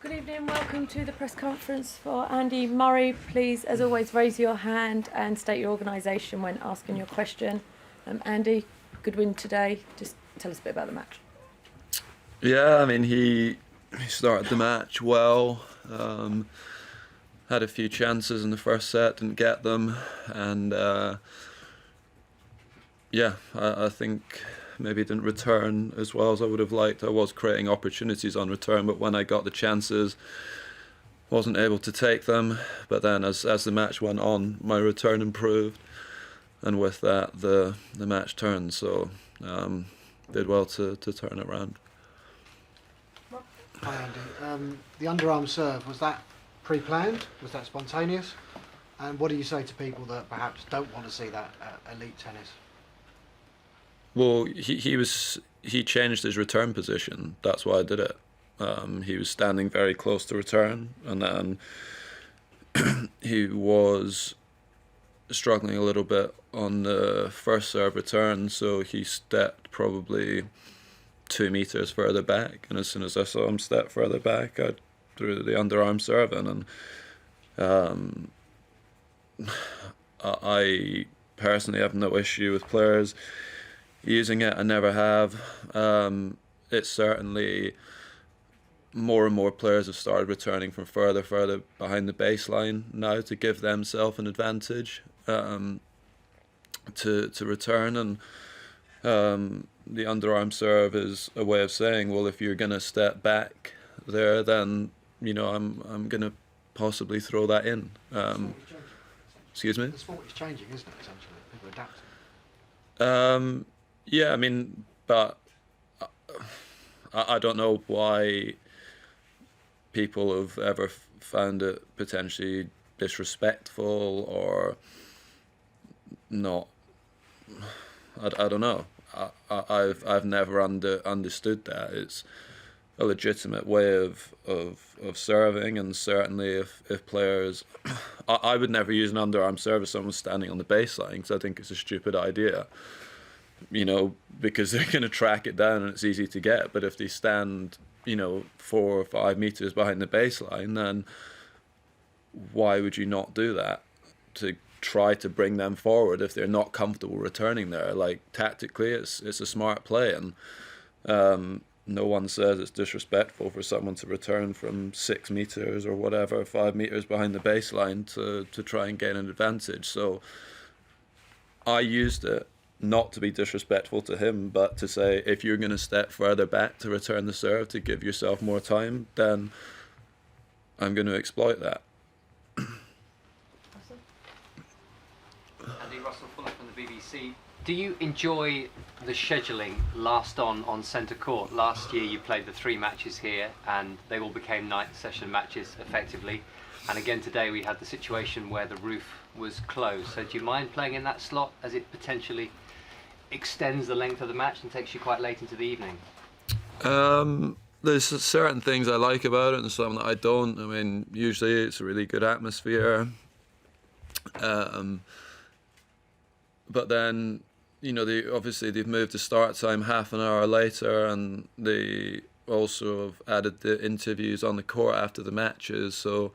Good evening, welcome to the press conference for Andy Murray. Please, as always, raise your hand and state your organisation when asking your question. Andy, good win today. Just tell us a bit about the match. Yeah, I mean, he started the match well, had a few chances in the first set, didn't get them, and I think maybe didn't return as well as I would have liked. I was creating opportunities on return, but when I got the chances, wasn't able to take them. But then as the match went on, my return improved, and with that the match turned. So did well to turn it around. Hi Andy. The underarm serve, was that pre-planned? Was that spontaneous? And what do you say to people that perhaps don't want to see that at elite tennis? Well, he changed his return position. That's why I did it. He was standing very close to return, and then he was struggling a little bit on the first serve return, so he stepped probably 2 meters further back, and as soon as I saw him step further back, I threw the underarm serve in, and I personally have no issue with players using it. I never have. It's certainly more and more players have started returning from further behind the baseline now to give themselves an advantage to return, and the underarm serve is a way of saying, well, if you're going to step back there, then I'm going to possibly throw that in. Excuse me? The sport is changing, isn't it, essentially? People adapt. Yeah, I mean, but I don't know why people have ever found it potentially disrespectful or not. I don't know. I've never understood that. It's a legitimate way of serving, and certainly if players, I would never use an underarm serve if someone's standing on the baseline, because I think it's a stupid idea. Because they're going to track it down and it's easy to get. But if they stand, 4 or 5 meters behind the baseline, then why would you not do that? To try to bring them forward if they're not comfortable returning there. Like, tactically, it's a smart play, and no one says it's disrespectful for someone to return from 6 meters or whatever, 5 meters behind the baseline to try and gain an advantage. So I used it not to be disrespectful to him, but to say, if you're going to step further back to return the serve to give yourself more time, then I'm going to exploit that. Andy Russell Fuller from the BBC. Do you enjoy the scheduling last on centre court? Last year you played the 3 matches here and they all became night session matches effectively. And again today we had the situation where the roof was closed. So do you mind playing in that slot, as it potentially extends the length of the match and takes you quite late into the evening? There's certain things I like about it and some that I don't. I mean, usually it's a really good atmosphere. But then, obviously they've moved the start time half an hour later, and they also have added the interviews on the court after the matches. So,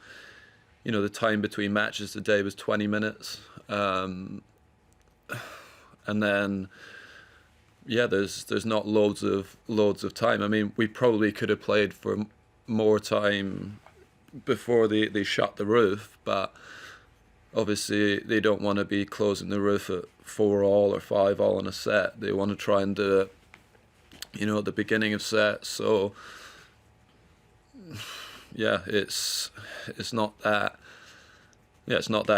the time between matches today was 20 minutes. And then, there's not loads of time. I mean, we probably could have played for more time before they shut the roof, but obviously they don't want to be closing the roof at 4-all or 5-all in a set. They want to try and do it, at the beginning of sets. So it's not that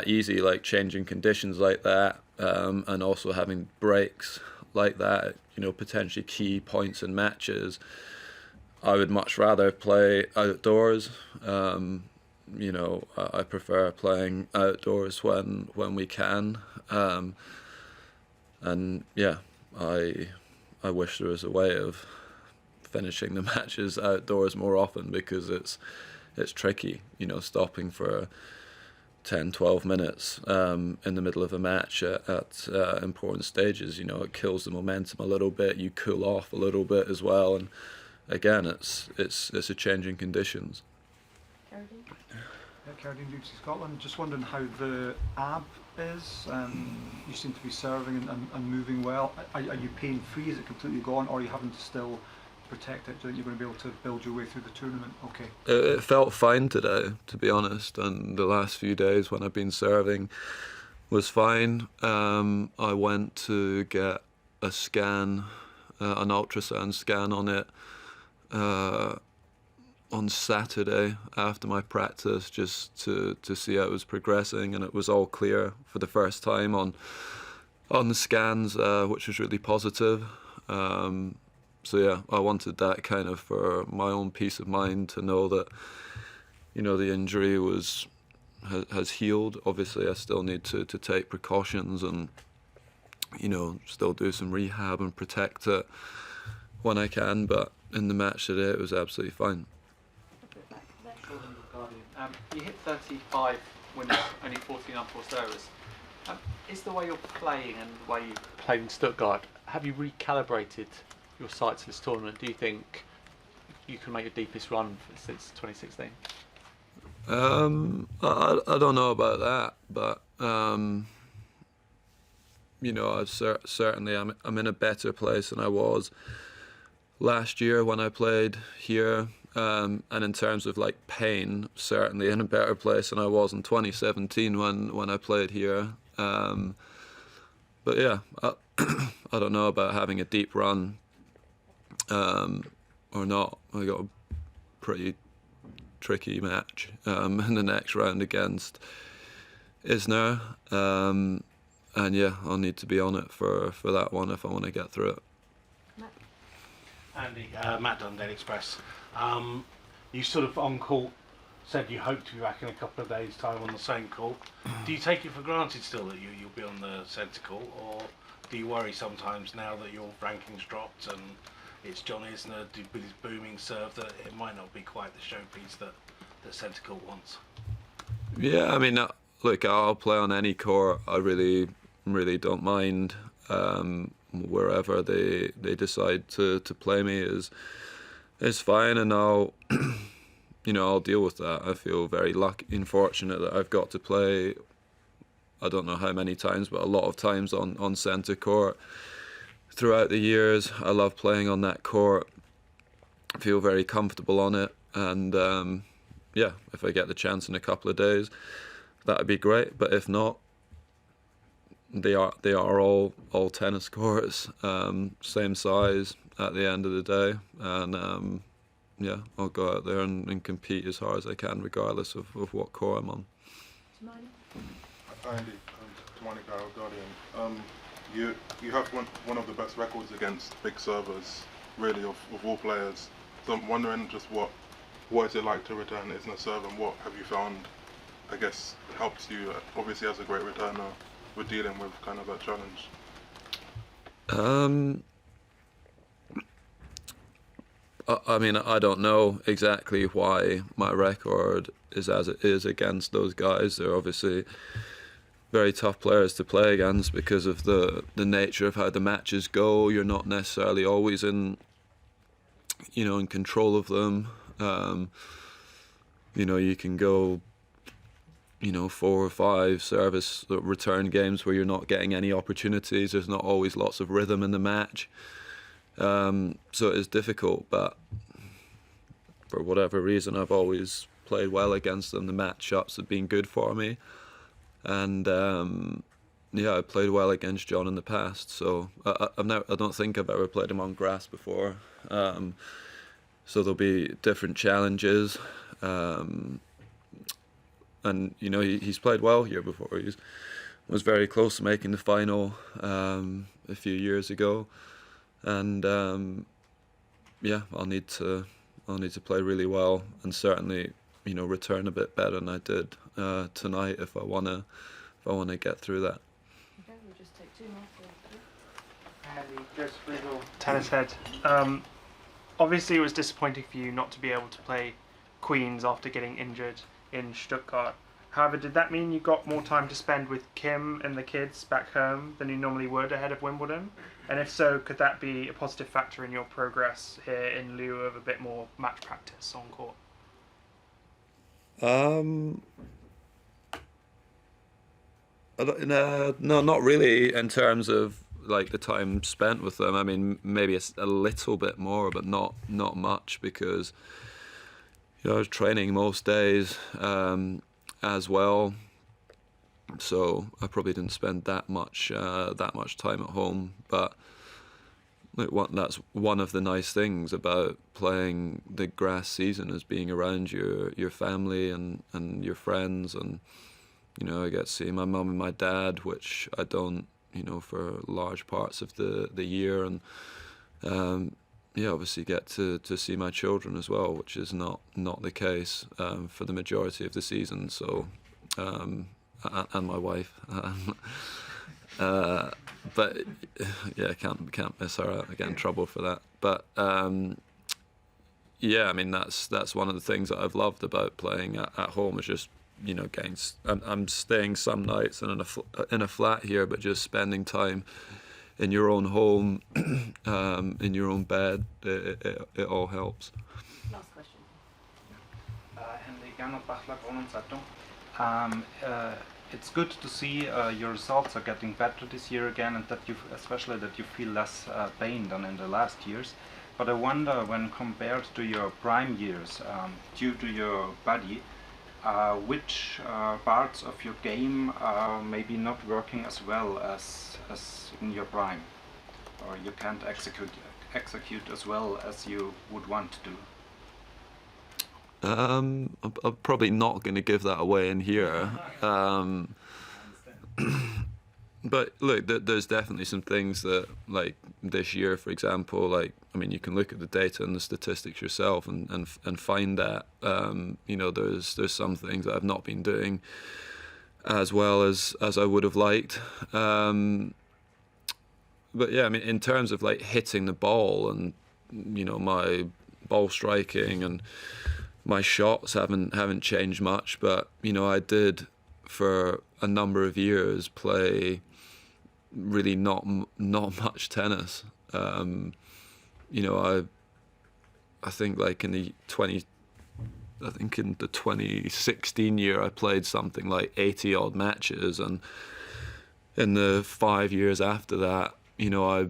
easy, like changing conditions like that, and also having breaks like that, potentially key points in matches. I would much rather play outdoors. I prefer playing outdoors when we can, and I wish there was a way of finishing the matches outdoors more often, because it's tricky, stopping for 10-12 minutes in the middle of a match at important stages. It kills the momentum a little bit. You cool off a little bit as well, and again, it's a change in conditions. Carradine, BBC Scotland. Just wondering how the ab is. You seem to be serving and moving well. Are you pain free? Is it completely gone, or are you having to still protect it? Do you think you're going to be able to build your way through the tournament? Okay. It felt fine today, to be honest, and the last few days when I've been serving was fine. I went to get a scan, an ultrasound scan on it on Saturday after my practice, just to see how it was progressing, and it was all clear for the first time on the scans, which was really positive. So yeah, I wanted that kind of for my own peace of mind, to know that, you know, the injury has healed. Obviously, I still need to take precautions and, you know, still do some rehab and protect it when I can. But in the match today, it was absolutely fine. You hit 35 wins, only 14 unforced errors. Is the way you're playing and the way you played in Stuttgart, have you recalibrated your sights for this tournament? Do you think you can make your deepest run since 2016? I don't know about that, but you know, I've certainly I'm in a better place than I was last year when I played here, and in terms of like pain, certainly in a better place than I was in 2017 when I played here. But yeah, I don't know about having a deep run or not. I got a pretty tricky match in the next round against Isner, and yeah, I'll need to be on it for that one if I want to get through it. Andy, Matt Dunn, Daily Express. You sort of on court said you hope to be back in a couple of days' time on the same court. Do you take it for granted still that you'll be on the centre court, or do you worry sometimes now that your rankings dropped and it's John Isner with his booming serve that it might not be quite the showpiece that centre court wants? Yeah, I mean, look, I'll play on any court. I really don't mind. Wherever they decide to play me is fine, and I'll I'll deal with that. I feel very lucky and fortunate that I've got to play, I don't know how many times, but a lot of times on centre court throughout the years. I love playing on that court. I feel very comfortable on it, and yeah, if I get the chance in a couple of days, that'd be great. But if not, they are all tennis courts, same size at the end of the day, and yeah, I'll go out there and compete as hard as I can, regardless of what court I'm on. Andy, Tamani Barrow, Guardian. You have one of the best records against big servers, really, of all players. So I'm wondering just what is it like to return Isner serve, and what have you found, I guess, helps you, obviously as a great returner, with dealing with kind of that challenge? I mean, I don't know exactly why my record is as it is against those guys. They're obviously very tough players to play against because of the nature of how the matches go. You're not necessarily always in control of them. You can go 4 or 5 service return games where you're not getting any opportunities. There's not always lots of rhythm in the match. So it is difficult, but for whatever reason, I've always played well against them. The matchups have been good for me. And I played well against John in the past. So I don't think I've ever played him on grass before. So there'll be different challenges. And he's played well here before. He was very close to making the final a few years ago, and I'll need to play really well, and certainly return a bit better than I did tonight if I wanna get through that. Okay, we'll just take 2 more. Andy, Joseph Riddle, Tennis Head. Obviously, it was disappointing for you not to be able to play Queens after getting injured in Stuttgart. However, did that mean you got more time to spend with Kim and the kids back home than you normally would ahead of Wimbledon? And if so, could that be a positive factor in your progress here in lieu of a bit more match practice on court? No, not really in terms of like the time spent with them. I mean, maybe it's a little bit more, but not much, because I was training most days as well. So I probably didn't spend that much time at home. But that's one of the nice things about playing the grass season, is being around your family and your friends, and I get to see my mum and my dad, which I don't, for large parts of the year, and obviously get to see my children as well, which is not the case for the majority of the season. So, and my wife, but yeah, can't miss her out. I get in trouble for that. But yeah, I mean that's one of the things that I've loved about playing at home, is just getting. I'm staying some nights in a flat here, but just spending time in your own home, in your own bed, it all helps. Last question. Henry Gernot Bachler, Zeitung. It's good to see your results are getting better this year again, and that especially that you feel less pain than in the last years. But I wonder, when compared to your prime years, due to your body, which parts of your game are maybe not working as well as in your prime, or you can't execute as well as you would want to do? I'm probably not going to give that away in here. But look, there's definitely some things that, like this year, for example, like, I mean, you can look at the data and the statistics yourself and find that, there's some things that I've not been doing as well as I would have liked. But yeah, I mean, in terms of like hitting the ball and, my ball striking and my shots haven't changed much, but I did for a number of years play really not much tennis. I think like in the 2016 year I played something like 80 odd matches, and in the 5 years after that, I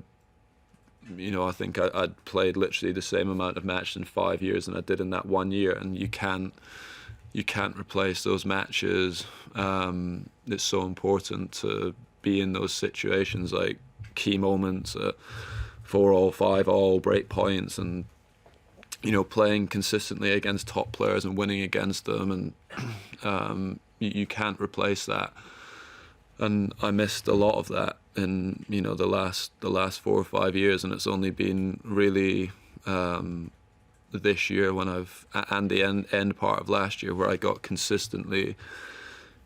think I'd played literally the same amount of matches in 5 years than I did in that 1 year, and you can't replace those matches. It's so important to be in those situations, like key moments at 4-all, 5-all, break points, and playing consistently against top players and winning against them, and you can't replace that. And I missed a lot of that in the last 4 or 5 years, and it's only been really this year and the end part of last year where I got consistently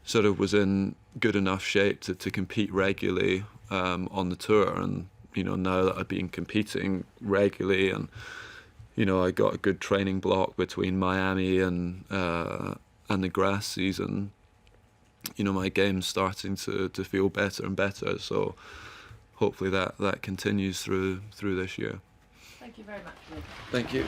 sort of was in good enough shape to compete regularly on the tour. And now that I've been competing regularly, and I got a good training block between Miami and the grass season, my game's starting to feel better and better. So hopefully that continues through this year. Thank you very much. Thank you.